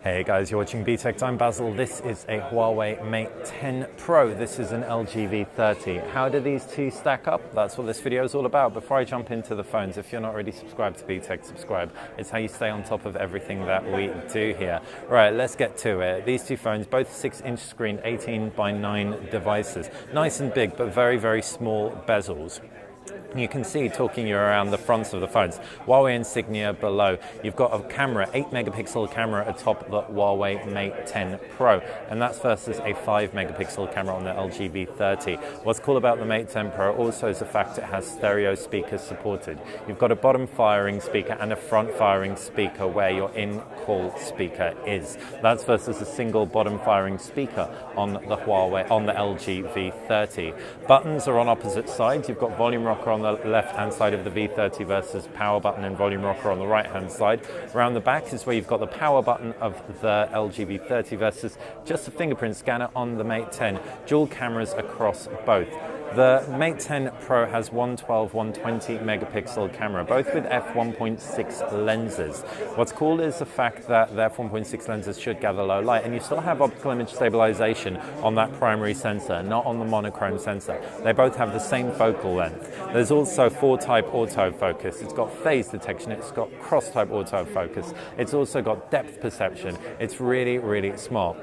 Hey guys, you're watching Btekt. I'm Basil. This is a Huawei Mate 10 Pro. This is an LG V30. How do these two stack up? That's what this video is all about. Before I jump into the phones, if you're not already subscribed to Btekt, subscribe. It's how you stay on top of everything that we do here. Right, let's get to it. These two phones, both 6-inch screen, 18:9 devices. Nice and big, but very, very small bezels. You can see, talking you around the fronts of the phones, Huawei insignia below. You've got a camera, 8-megapixel camera atop the Huawei Mate 10 Pro, and that's versus a 5-megapixel camera on the LG V30. What's cool about the Mate 10 Pro also is the fact it has stereo speakers supported. You've got a bottom-firing speaker and a front-firing speaker where your in-call speaker is. That's versus a single bottom-firing speaker on the LG V30. Buttons are on opposite sides. You've got volume rocker on the left-hand side of the V30 versus power button and volume rocker on the right-hand side. Around the back is where you've got the power button of the LG V30 versus just a fingerprint scanner on the Mate 10. Dual cameras across both. The Mate 10 Pro has 112, 120 megapixel camera, both with f1.6 lenses. What's cool is the fact that the f1.6 lenses should gather low light, and you still have optical image stabilization on that primary sensor, not on the monochrome sensor. They both have the same focal length. There's also 4-type autofocus. It's got phase detection. It's got cross-type autofocus. It's also got depth perception. It's really, really smart.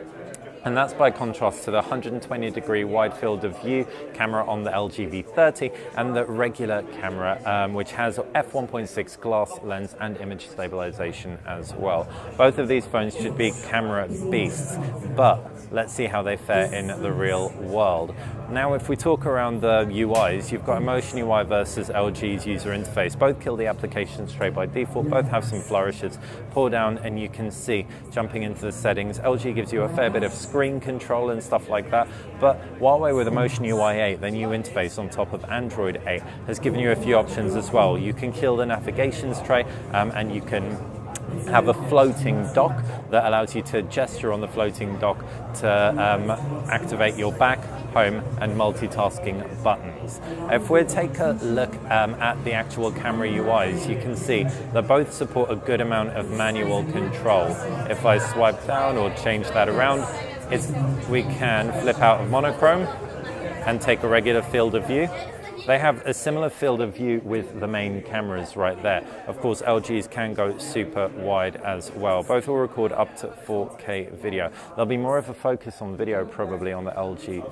And that's by contrast to the 120-degree wide field of view camera on the LG V30 and the regular camera, which has f1.6 glass lens and image stabilization as well. Both of these phones should be camera beasts, but let's see how they fare in the real world. Now, if we talk around the UIs, you've got Emotion UI versus LG's user interface. Both kill the application straight by default. Both have some flourishes. Pull down and you can see, jumping into the settings, LG gives you a fair bit of screen control and stuff like that. But Huawei with Emotion UI 8, the new interface on top of Android 8, has given you a few options as well. You can kill the navigations tray and you can have a floating dock that allows you to gesture on the floating dock to activate your back, home and multitasking buttons. If we take a look at the actual camera UIs, you can see that both support a good amount of manual control. If I swipe down or change that around, we can flip out of monochrome and take a regular field of view. They have a similar field of view with the main cameras right there. Of course, LG's can go super wide as well. Both will record up to 4K video. There'll be more of a focus on video probably on the LG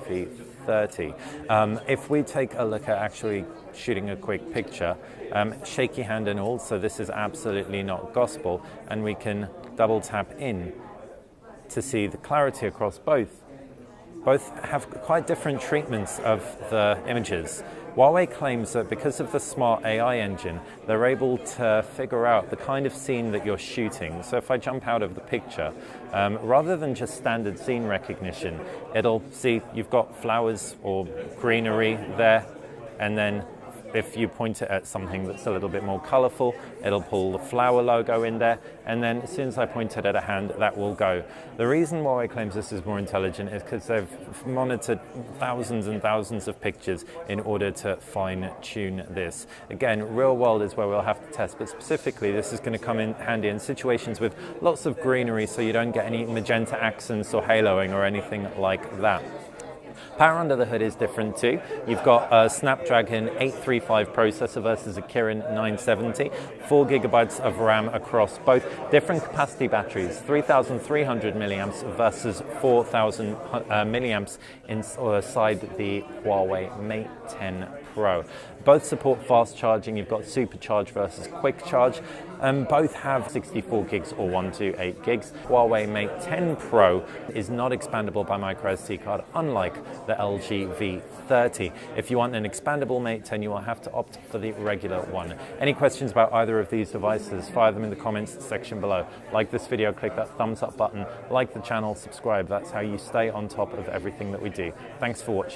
V30. If we take a look at actually shooting a quick picture, shaky hand and all, so this is absolutely not gospel, and we can double tap in to see the clarity across both. Both have quite different treatments of the images. Huawei claims that because of the smart AI engine, they're able to figure out the kind of scene that you're shooting. So if I jump out of the picture, rather than just standard scene recognition, it'll see you've got flowers or greenery there, and then if you point it at something that's a little bit more colorful, it'll pull the flower logo in there, and then as soon as I point it at a hand, that will go. The reason Huawei claims this is more intelligent is because they've monitored thousands and thousands of pictures in order to fine-tune this. Again, real world is where we'll have to test, but specifically this is going to come in handy in situations with lots of greenery so you don't get any magenta accents or haloing or anything like that. Power under the hood is different too. You've got a Snapdragon 835 processor versus a Kirin 970, 4 gigabytes of RAM across both. Different capacity batteries, 3,300 milliamps versus 4,000 milliamps inside the Huawei Mate 10 Pro. Both support fast charging. You've got supercharge versus quick charge. Both have 64 gigs or 128 gigs. Huawei Mate 10 Pro is not expandable by microSD card, unlike the LG V30. If you want an expandable Mate 10, you will have to opt for the regular one. Any questions about either of these devices, fire them in the comments section below. Like this video, click that thumbs up button, like the channel, subscribe. That's how you stay on top of everything that we do. Thanks for watching.